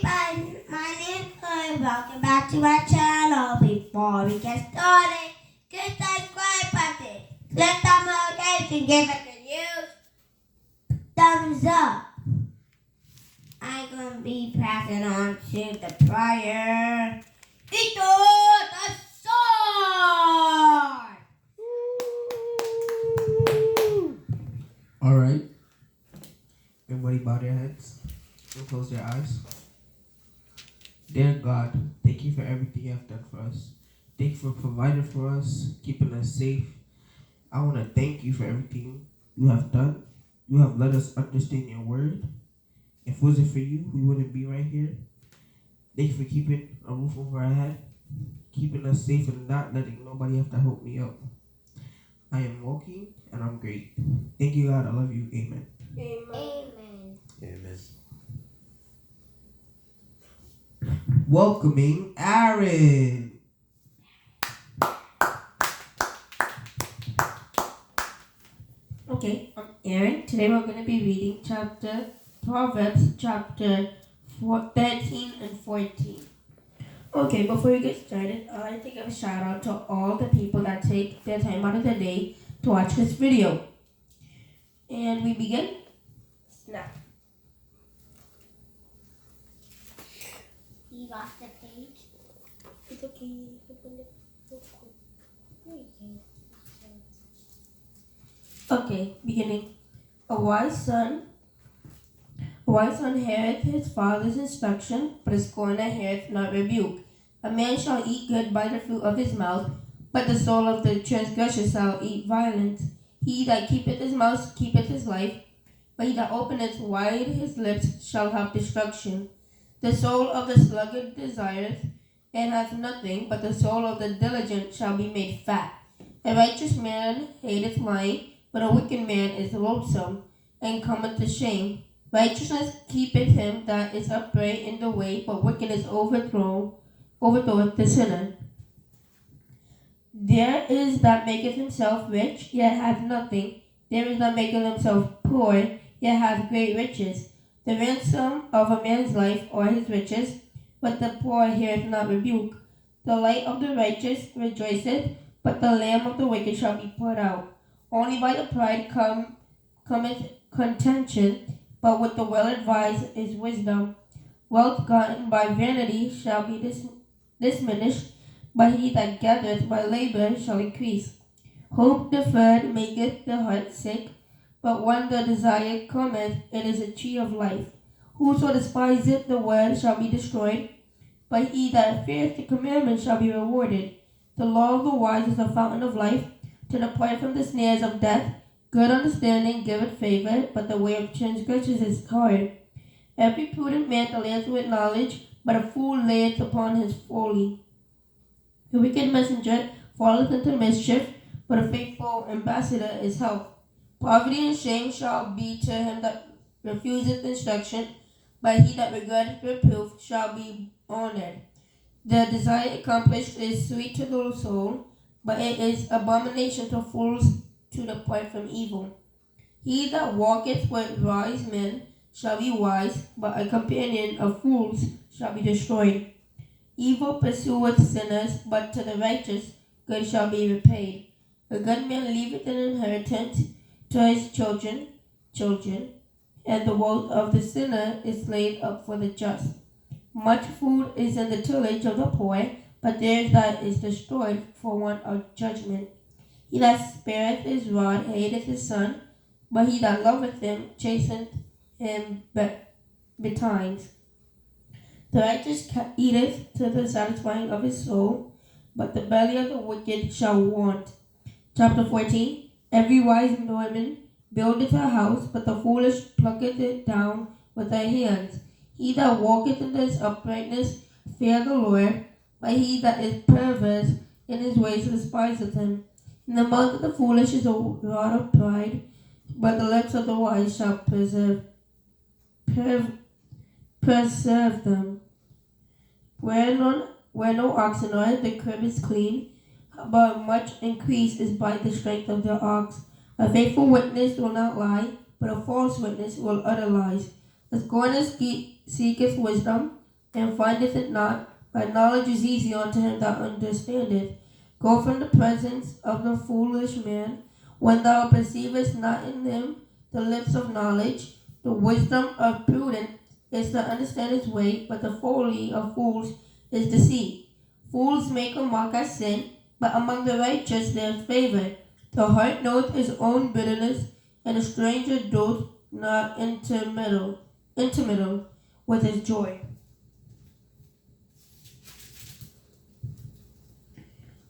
everyone, my name is Chloe. Welcome back to my channel. Before we get started, click the subscribe button, click the notification, give it a huge thumbs up. I'm going to be passing on to the prior. Ito the sword! All right. Everybody bow their heads and close their eyes. Dear God, thank you for everything you have done for us. Thank you for providing for us, keeping us safe. I want to thank you for everything you have done. You have let us understand your word. If it wasn't for you, we wouldn't be right here. Thank you for keeping a roof over our head, keeping us safe and not letting nobody have to help me up. I am walking and I'm great. Thank you, God. I love you. Amen. Amen. Amen. Welcoming Aaron. Okay, I'm Aaron. Today we're going to be reading Proverbs chapter 13 and 14. Okay, before we get started, I'd like to give a shout out to all the people that take their time out of the day to watch this video. And we begin now. You lost the page? It's okay. Okay, beginning. A wise son heareth his father's instruction, but a scorner heareth not rebuke. A man shall eat good by the fruit of his mouth, but the soul of the transgressor shall eat violence. He that keepeth his mouth keepeth his life, but he that openeth wide his lips shall have destruction. The soul of the sluggard desireth, and hath nothing, but the soul of the diligent shall be made fat. A righteous man hateth lying, but a wicked man is loathsome, and cometh to shame. Righteousness keepeth him that is upright in the way, but wickedness overthroweth the sinner. There is that maketh himself rich, yet hath nothing. There is that maketh himself poor, yet hath great riches. The ransom of a man's life are his riches, but the poor heareth not rebuke. The light of the righteous rejoiceth, but the lamp of the wicked shall be put out. Only by the pride cometh contention, but with the well-advised is wisdom. Wealth gotten by vanity shall be diminished, but he that gathereth by labor shall increase. Hope deferred maketh the heart sick, but when the desire cometh, it is a tree of life. Whoso despiseth the word shall be destroyed, but he that feareth the commandment shall be rewarded. The law of the wise is the fountain of life, to depart from the snares of death. Good understanding giveth favor, but the way of transgressors is hard. Every prudent man dealeth with knowledge, but a fool layeth upon his folly. The wicked messenger falleth into mischief, but a faithful ambassador is health. Poverty and shame shall be to him that refuseth instruction, but he that regardeth reproof shall be honored. The desire accomplished is sweet to the soul, but it is abomination to fools to depart from evil. He that walketh with wise men shall be wise, but a companion of fools shall be destroyed. Evil pursueth sinners, but to the righteous good shall be repaid. A good man leaveth an inheritance to his children, and the wealth of the sinner is laid up for the just. Much food is in the tillage of the poor, but there that is destroyed for want of judgment. He that spareth his rod hateth his son, but he that loveth him chasteneth him betimes. The righteous eateth to the satisfying of his soul, but the belly of the wicked shall want. Chapter 14. Every wise woman buildeth a house, but the foolish plucketh it down with her hands. He that walketh in his uprightness fear the Lord, but he that is perverse in his ways despiseth him. In the mouth of the foolish is a rod of pride, but the lips of the wise shall preserve them. Where no oxen are, the crib is clean, but much increase is by the strength of the ox. A faithful witness will not lie, but a false witness will utter lies. A scorner seeketh wisdom, and findeth it not, but knowledge is easy unto him that understandeth. Go from the presence of the foolish man, when thou perceivest not in them the lips of knowledge. The wisdom of prudence is to understand his way, but the folly of fools is deceit. Fools make a mock at sin, but among the righteous there is favor. The heart knoweth his own bitterness, and a stranger doth not intermeddle with his joy.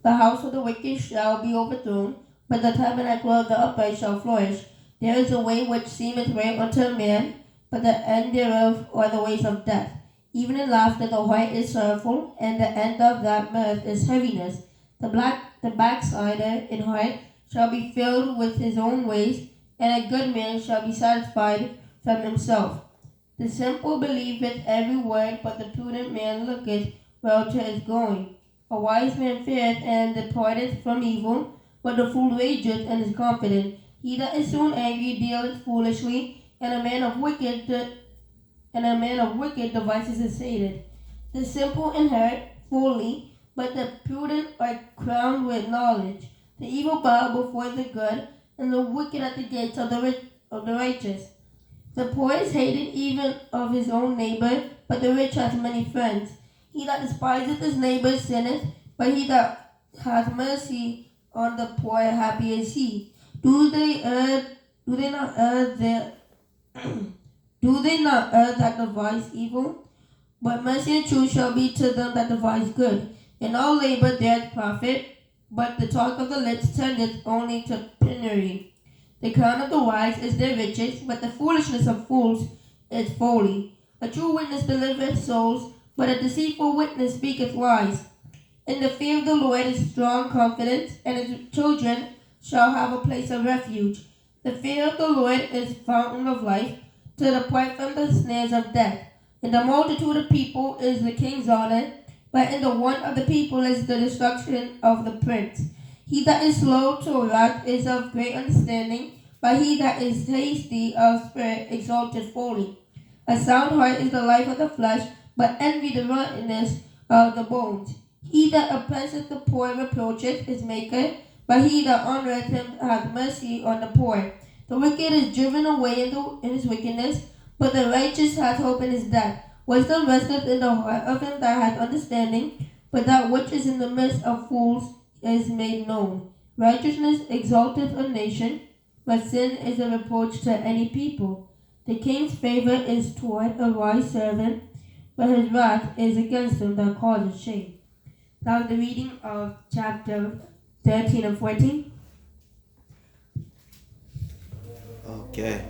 The house of the wicked shall be overthrown, but the tabernacle of the upright shall flourish. There is a way which seemeth right unto a man, but the end thereof are the ways of death. Even in laughter the heart is sorrowful, and the end of that mirth is heaviness. The backslider in heart shall be filled with his own ways, and a good man shall be satisfied from himself. The simple believeth every word, but the prudent man looketh well to his going. A wise man feareth and departeth from evil, but the fool rageth and is confident. He that is soon angry dealeth foolishly, and a man of wicked devices is sated. The simple inherit fully, but the prudent are crowned with knowledge. The evil bow before the good, and the wicked at the gates of the righteous. The poor is hated even of his own neighbor, but the rich hath many friends. He that despiseth his neighbor sinneth, but he that hath mercy on the poor, happy is he. Do they not err that devise evil? But mercy and truth shall be to them that devise good. In all labor there is profit, but the talk of the lips tendeth only to penury. The crown of the wise is their riches, but the foolishness of fools is folly. A true witness delivereth souls, but a deceitful witness speaketh lies. In the fear of the Lord is strong confidence, and his children shall have a place of refuge. The fear of the Lord is fountain of life, to depart from the snares of death. In the multitude of people is the king's honor, but in the want of the people is the destruction of the prince. He that is slow to wrath is of great understanding, but he that is hasty of spirit exalteth folly. A sound heart is the life of the flesh, but envy the rottenness of the bones. He that oppresseth the poor reproacheth his maker, but he that honoreth him hath mercy on the poor. The wicked is driven away in his wickedness, but the righteous hath hope in his death. Wisdom resteth in the heart of him that hath understanding, but that which is in the midst of fools is made known. Righteousness exalteth a nation, but sin is a reproach to any people. The king's favor is toward a wise servant, but his wrath is against him that causes shame. Now the reading of chapter 13 and 14. Okay,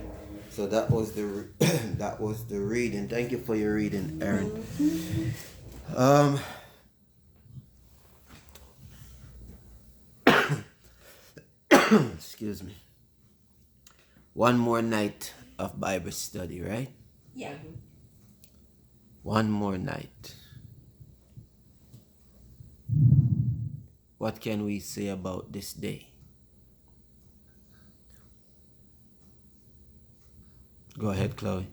so that was the that was the reading. Thank you for your reading, Aaron. Excuse me. One more night of Bible study, right? Yeah. One more night. What can we say about this day? Go ahead, Chloe.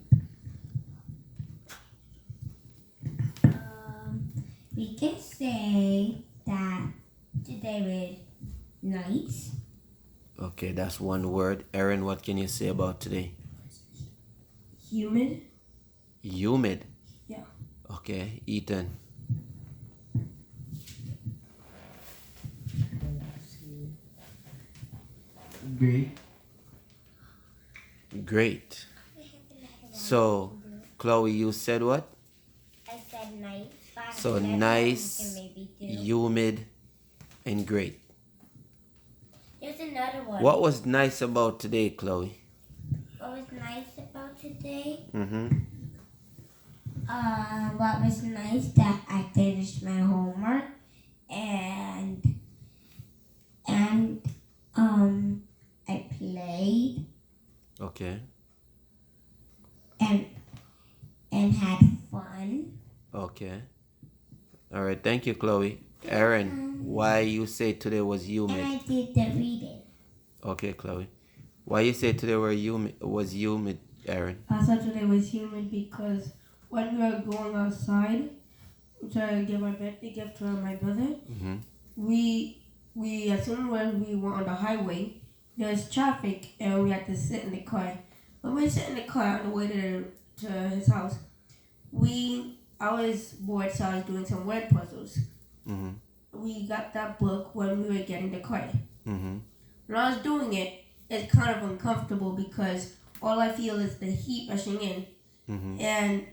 We can say that today was nice. Okay, that's one word. Aaron, what can you say about today? Humid. Humid. Yeah. Okay, Ethan. Great. Great. So, Chloe, you said what? I said nice. So nice, humid, and great. There's another one. What was nice about today, Chloe? What was nice about today? Mm-hmm. What was nice that I finished my homework and I played Okay. and had fun. Okay. All right. Thank you, Chloe. Aaron, why you say today was And humid? I did the reading. Okay, Chloe. Why you say today was humid, Aaron? I thought today was humid because when we were going outside to give our birthday gift to my brother, Mm-hmm. we as soon as we were on the highway, there was traffic and we had to sit in the car. When we sit in the car on the way to his house, I was bored, so I was doing some word puzzles. Mm-hmm. We got that book when we were getting the car. Mm-hmm. When I was doing it, it's kind of uncomfortable because all I feel is the heat rushing in. Mm-hmm. And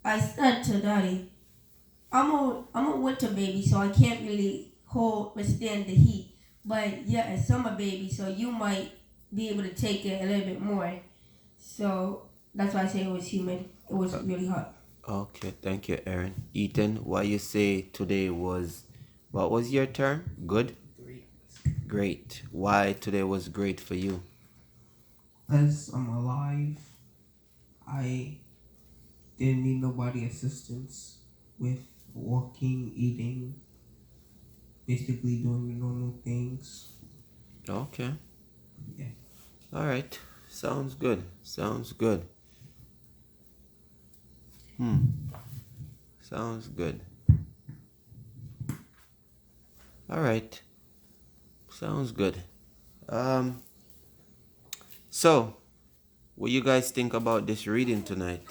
I said to Daddy, I'm a winter baby, so I can't really withstand the heat. But yeah, a summer baby, so you might be able to take it a little bit more. So that's why I say it was humid. It was really hot. Okay, thank you, Aaron. Ethan, why you say today was, what was your term? Good? Great. Why today was great for you? As I'm alive, I didn't need nobody assistance with walking, eating, basically doing the normal things. Okay. Yeah. All right. Sounds good. Sounds good. Sounds good. All right. Sounds good. So, what you guys think about this reading tonight?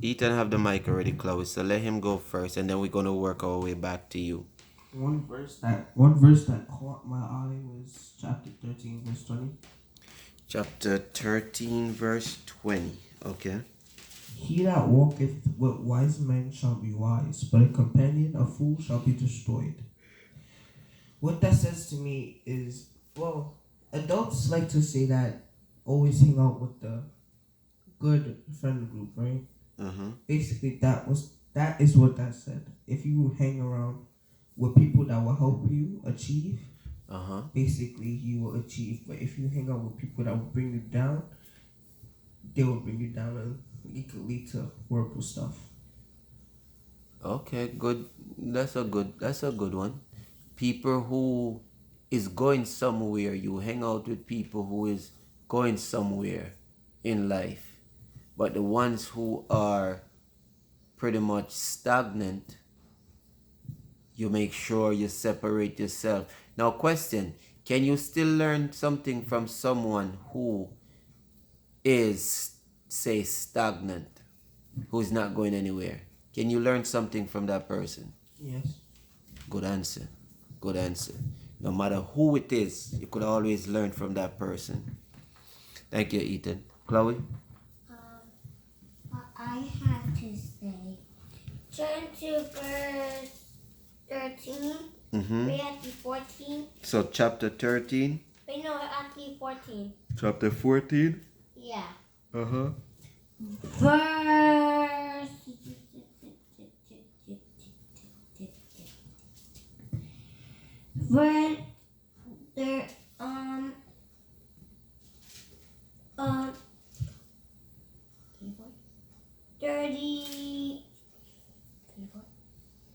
Ethan have the mic already, Chloe, so let him go first, and then we're gonna work our way back to you. One verse that caught my eye was chapter 13, verse 20. Chapter 13, verse 20. Okay. He that walketh with wise men shall be wise, but a companion of fools shall be destroyed. What that says to me is, well, adults like to say that always hang out with the good friend group, right? Basically, that is what that said. If you hang around with people that will help you achieve, basically you will achieve. But if you hang out with people that will bring you down, they will bring you down, and it could lead to horrible stuff. Okay, good. That's a good one. People who is going somewhere, you hang out with people who is going somewhere in life. But the ones who are pretty much stagnant, you make sure you separate yourself. Now, question, can you still learn something from someone who is, say, stagnant, who's not going anywhere? Can you learn something from that person? Yes. Good answer. Good answer. No matter who it is, you could always learn from that person. Thank you, Ethan. Chloe? What I have to say. Turn to verse 13. Wait, actually 14. So, chapter 13. Wait, no, actually 14. Chapter 14? Yeah. Verse. When there 30,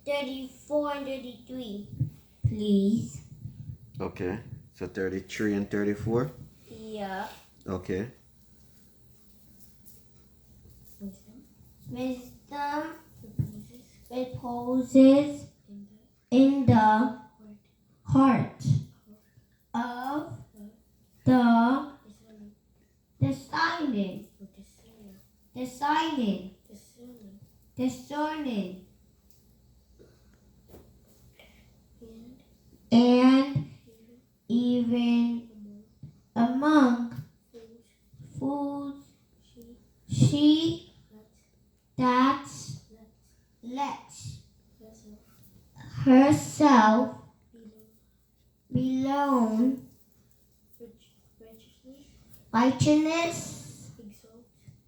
34 and 33, please. Okay. So, 33 and 34? Yeah. Okay. Wisdom reposes in the heart of the discerning, and even among fools she that lets herself belong righteousness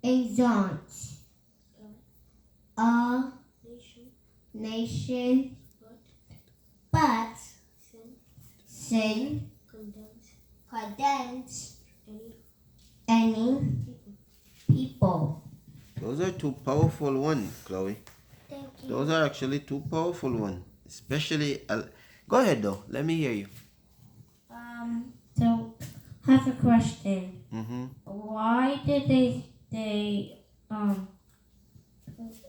exalts a nation, but sin condemns any people. Those are two powerful ones, Chloe. Thank you. Those are actually two powerful ones. Especially, go ahead though. Let me hear you. So I have a question. Mm-hmm. Why did they It was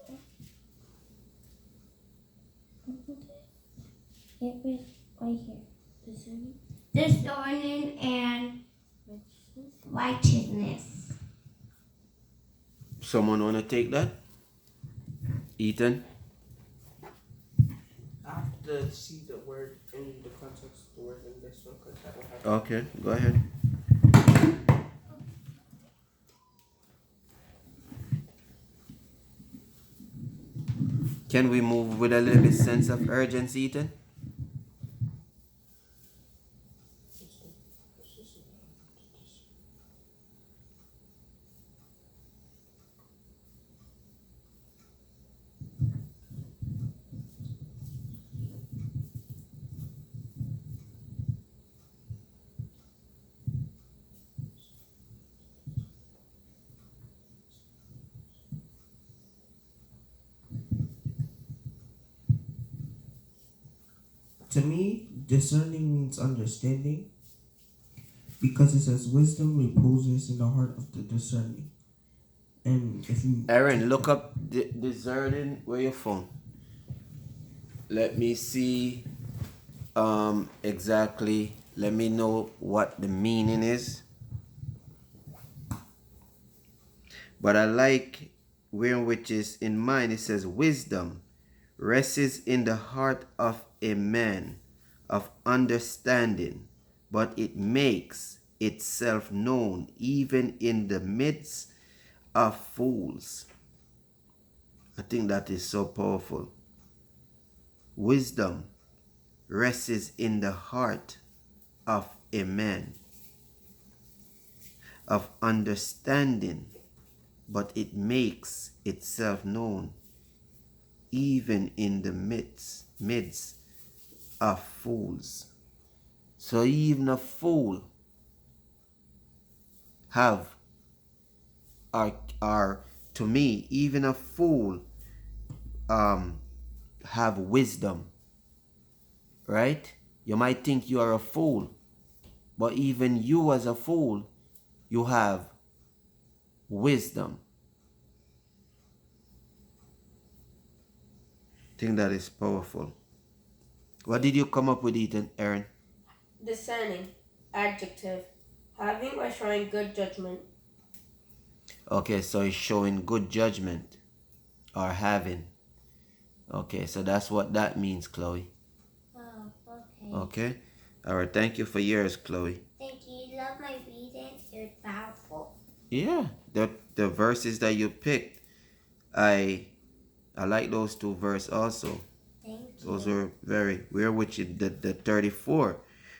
right here. Discerning and righteousness. Someone want to take that? Ethan? I have to see the word in the context of the word in this one because that will have. Okay, go ahead. Can we move with a little bit sense of urgency, Ethan? To me, discerning means understanding because it says wisdom reposes in the heart of the discerning. And if you Aaron, look up discerning. Where your phone? Let me see exactly. Let me know what the meaning is. But I like where which is in mine. It says wisdom rests in the heart of a man of understanding, but it makes itself known even in the midst of fools. I think that is so powerful. Wisdom rests in the heart of a man of understanding, but it makes itself known even in the midst of fools. So even a fool have are to me, even a fool have wisdom, right? You might think you are a fool, but even you as a fool, you have wisdom. I think that is powerful. What did you come up with, Ethan, Aaron? Discerning. Adjective. Having or showing good judgment. Okay, so it's showing good judgment or having. Okay, so that's what that means, Chloe. Oh, okay. Okay? All right, thank you for yours, Chloe. Thank you. You love my reading. It's powerful. Yeah, the verses that you picked, I like those two verses also. Thank you. Those are very, we're with you, the 34.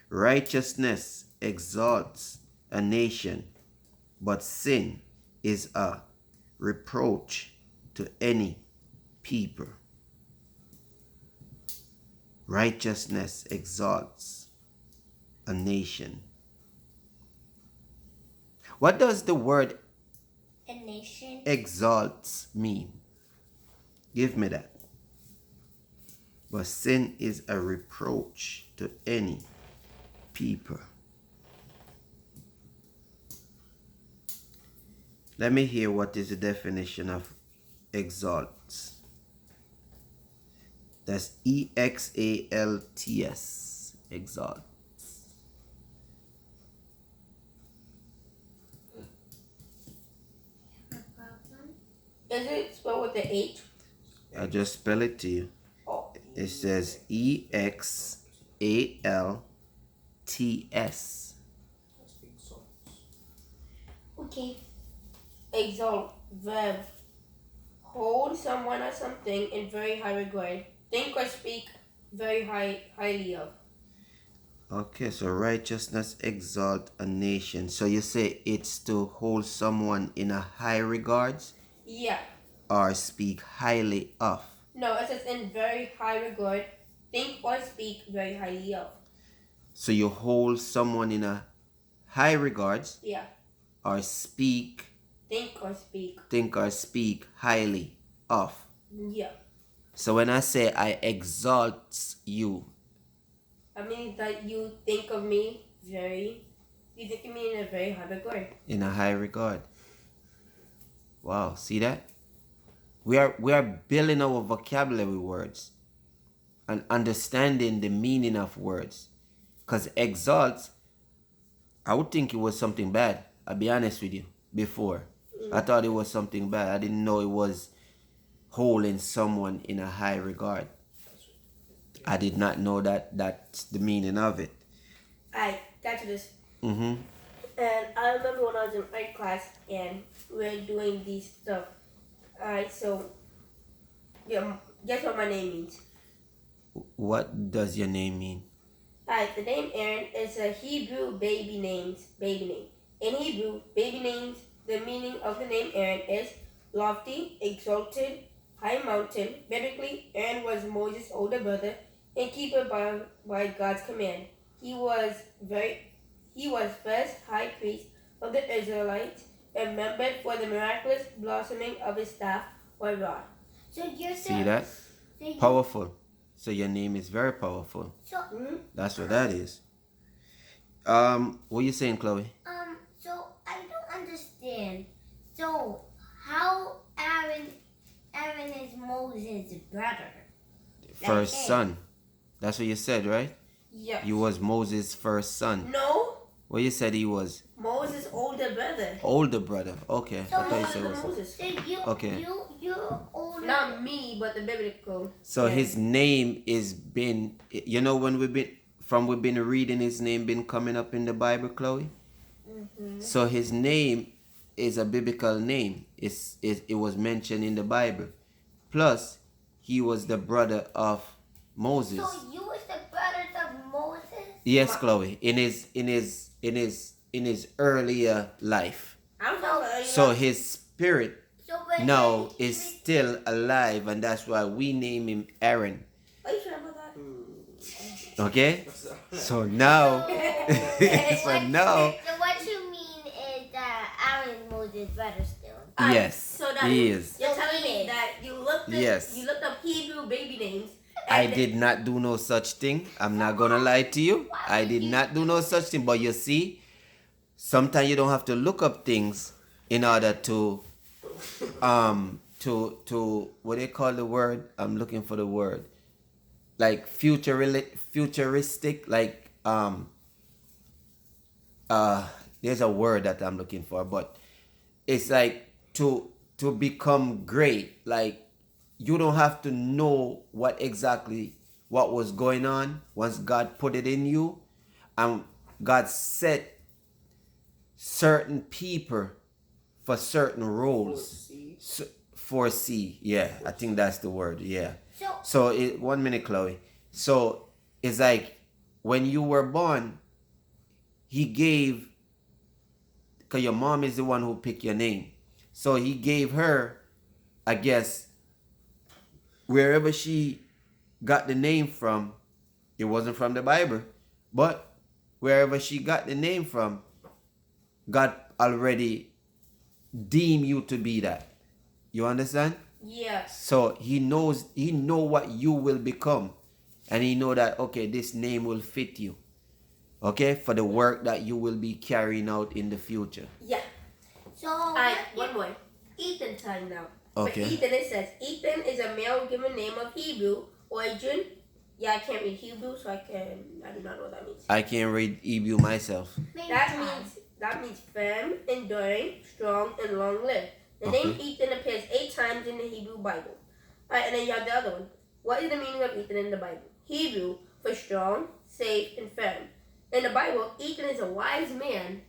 Righteousness exalts a nation, but sin is a reproach to any people. Righteousness exalts a nation. What does the word A nation. exalts mean? Give me that. But sin is a reproach to any people. Let me hear what is the definition of exalts. That's EXALTS. Exalt. Is it spelled with the H? I just spell it to you. Oh. It says EXALTS. Okay. Exalt. Verb. Hold someone or something in very high regard. Think or speak very highly of. Okay, so righteousness exalt a nation. So you say it's to hold someone in a high regards Yeah. or speak highly of. No, it says in very high regard. Think or speak very highly of. So you hold someone in a high regards Yeah. or speak, Think or speak. think or speak highly of. Yeah. So when I say I exalt you, I mean that you think of me you think of me in a very high regard. in a high regard. Wow, see that? we are building our vocabulary words and understanding the meaning of words. Because exalt, I would think it was something bad. I'll be honest with you. Before, I thought it was something bad. I didn't know it was holding someone in a high regard. I did not know that that's the meaning of it. I got to this. Mm-hmm. And I remember when I was in art class and we were doing these stuff. Alright, so yeah, guess what my name means? What does your name mean? Alright, the name Aaron is a Hebrew baby name. In Hebrew, baby names, the meaning of the name Aaron is lofty, exalted, high mountain. Biblically, Aaron was Moses' older brother and keeper by God's command. He was first high priest of the Israelites and remembered for the miraculous blossoming of his staff or rod. So you're See that? Powerful. So your name is very powerful. So That's what that is. What you saying, Chloe? so I don't understand. So how Aaron is Moses' brother? First Okay. son. That's what you said, right? Yeah. You was Moses' first son. No, Well, you said he was Moses' older brother. older brother. Okay. So I thought you Moses said it was was. Moses. So you Okay. you're older. Not me, but the biblical. So Yeah. his name is been, you know, when we've been reading, his name been coming up in the Bible, Chloe. So his name is a biblical name. It was mentioned in the Bible. Plus, he was the brother of Moses. So you was the brothers of Moses? Yes, Chloe. In his earlier life. I'm talking about So his spirit So when now he is still alive, and that's why we name him Aaron. Are you sure about that? Okay? So now, so now, So what you mean is that Aaron is Moses' brother still. yes, So that he is. You're telling me that you looked up, Yes. you looked up Hebrew baby names. I did not do no such thing. I'm not gonna lie to you. I did not do no such thing. But you see, sometimes you don't have to look up things in order to what do you call the word? I'm looking for the word. Like futuristic, like there's a word that I'm looking for, but it's like to become great. Like you don't have to know what was going on once God put it in you, and God set certain people for certain roles. Foresee, yeah, I think that's the word, yeah. So 1 minute, Chloe. So it's like when you were born, he gave, because your mom is the one who picked your name. So he gave her, I guess, wherever she got the name from, it wasn't from the Bible, but wherever she got the name from, God already deemed you to be that. You understand? Yeah. So he know what you will become, and he know that, okay, this name will fit you, okay, for the work that you will be carrying out in the future. Yeah. So Alright, one more. Ethan time now. Okay. For Ethan, it says Ethan is a male given name of Hebrew origin. Yeah, I can't read Hebrew, so I do not know what that means. I can't read Hebrew myself. That means firm, enduring, strong, and long-lived. The name Ethan appears 8 times in the Hebrew Bible. Alright, and then you have the other one. What is the meaning of Ethan in the Bible? Hebrew for strong, safe, and firm. In the Bible, Ethan is a wise man,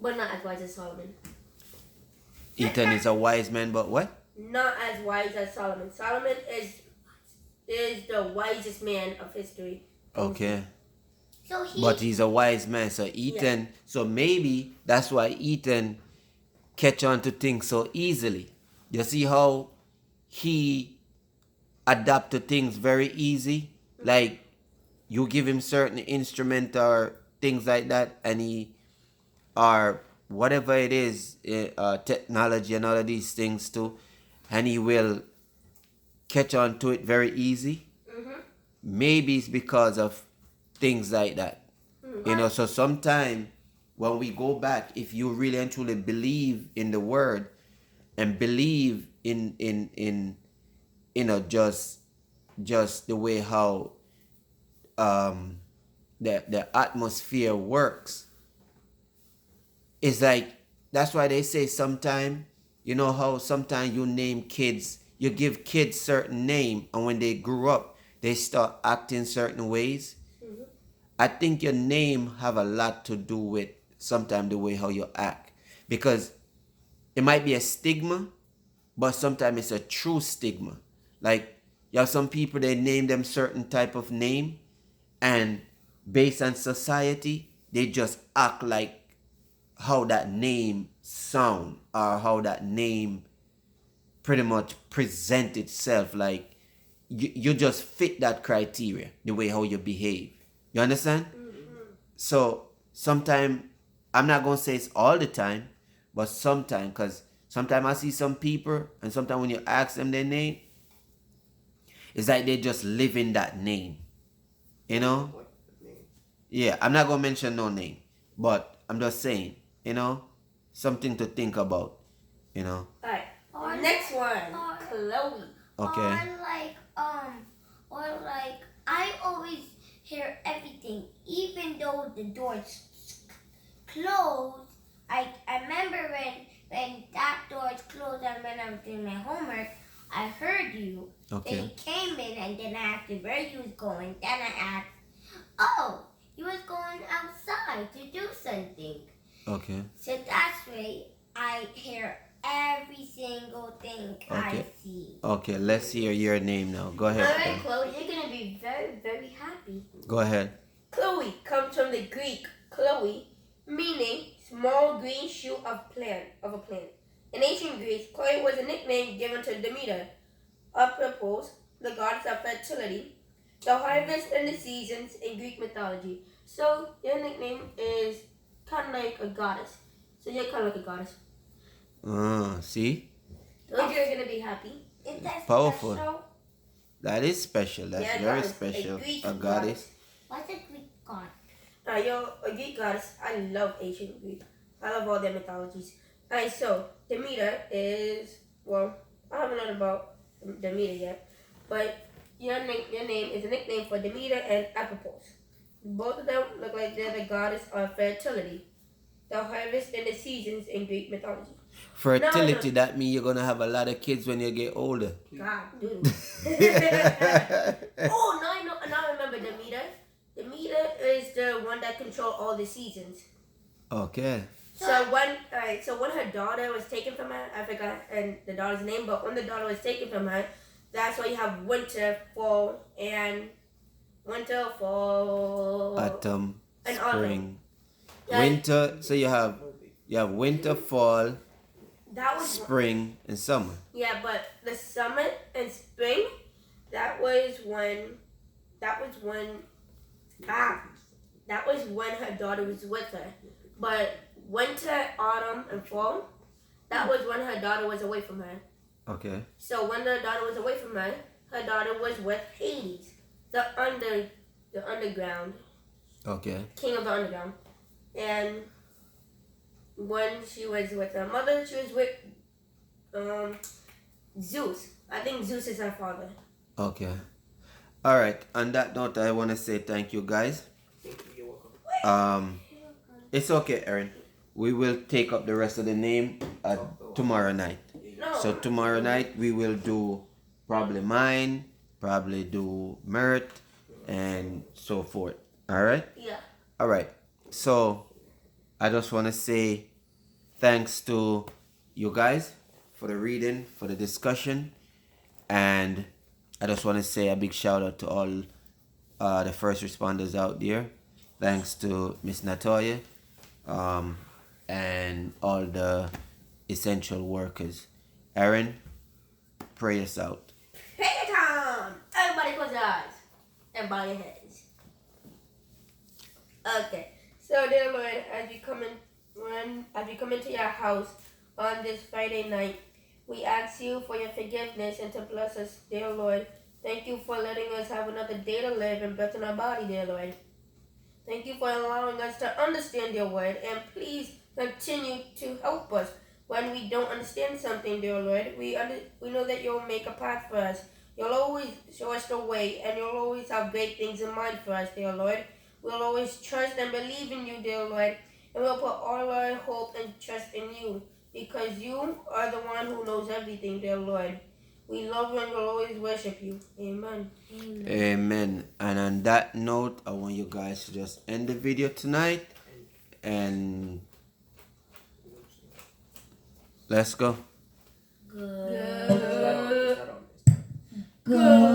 but not as wise as Solomon. Ethan is a wise man, but what? Not as wise as Solomon. Solomon is the wisest man of history. Okay. So But he's a wise man. So Ethan, so maybe that's why Ethan catch on to things so easily. You see how he adapt to things very easy? Like you give him certain instrument or things like that, and he, or whatever it is, technology and all of these things too, and he will catch on to it very easy. Maybe it's because of things like that. You know, so sometime when we go back, if you really and truly believe in the word and believe in just the way how the atmosphere works. It's like that's why they say sometime, you know how sometimes you name kids, you give kids certain name, and when they grew up, they start acting certain ways. I think your name have a lot to do with sometimes the way how you act, because it might be a stigma, but sometimes it's a true stigma. Like you have some people, they name them certain type of name, and based on society, they just act like how that name sound, or how that name pretty much present itself. Like you just fit that criteria, the way how you behave. You understand? So sometimes, I'm not gonna say it's all the time, but sometimes, because sometimes I see some people, and sometimes when you ask them their name, it's like they just live in that name. You know? Yeah, I'm not gonna mention no name, but I'm just saying, something to think about. Alright. Or Next one. or- Chloe. Okay. Or like I always hear everything, even though the door's closed. I remember when that door is closed and when I was doing my homework, I heard you. Okay. Then you came in and then I asked you where you was going. Then I asked, oh, you was going outside to do something. Okay. So that's why I hear every single thing I Okay. see. Okay, let's hear your name now. Go ahead. Alright, then. Chloe, you're gonna be very, very happy. Go ahead. Chloe comes from the Greek Chloe, meaning small green shoot of a plant. In ancient Greece, Chloe was a nickname given to Demeter, Apropos, the goddess of fertility, the harvest and the seasons in Greek mythology. So your nickname is kind of like a goddess. So you're kind of like a goddess. See? Told you're gonna be happy. Is that Powerful. special? That is special. That's Yeah, very goddess. special. A Greek A goddess. What's a Greek god? You're a Greek goddess. I love ancient Greek. I love all their mythologies. Alright, so Demeter is, well, I haven't learned about Demeter yet, but your name is a nickname for Demeter and Apropos. Both of them look like they're the goddess of fertility, the harvest and the seasons in Greek mythology. Fertility, No. that means you're going to have a lot of kids when you get older. God, dude. Oh, now I remember Demeter. Demeter is the one that controls all the seasons. Okay. So when her daughter was taken from her, I forgot and the daughter's name, but when the daughter was taken from her, that's why you have winter, fall, and Autumn, and spring, Yeah. winter. So you have winter, fall, that was spring, and summer. yeah, but the summer and spring, that was when her daughter was with her. But winter, autumn, and fall, that was when her daughter was away from her. Okay. So when her daughter was away from her daughter was with Hades, the underground, Okay. king of the underground. And when she was with her mother, she was with Zeus. I think Zeus is her father. Okay. All right. On that note, I want to say thank you, guys. It's okay, Aaron. We will take up the rest of the name tomorrow night. No. So tomorrow night we will do probably mine, probably do Mert, and so forth. All right. Yeah. All right. So I just want to say thanks to you guys for the reading, for the discussion, and I just want to say a big shout out to all the first responders out there. Thanks to Miss Natoya, and all the essential workers. Aaron, pray us out. Prayer time! Everybody close your eyes and bow your heads. Okay. So dear Lord, as we come into your house on this Friday night, we ask you for your forgiveness and to bless us, dear Lord. Thank you for letting us have another day to live and breath in our body, dear Lord. Thank you for allowing us to understand your word, and please continue to help us When we don't understand something, dear Lord, we know that you'll make a path for us. You'll always show us the way, and you'll always have great things in mind for us, dear Lord. We'll always trust and believe in you, dear Lord, and we'll put all our hope and trust in you, because you are the one who knows everything, dear Lord. We love you and will always worship you. Amen. Amen. And on that note, I want you guys to just end the video tonight. And let's go. Good.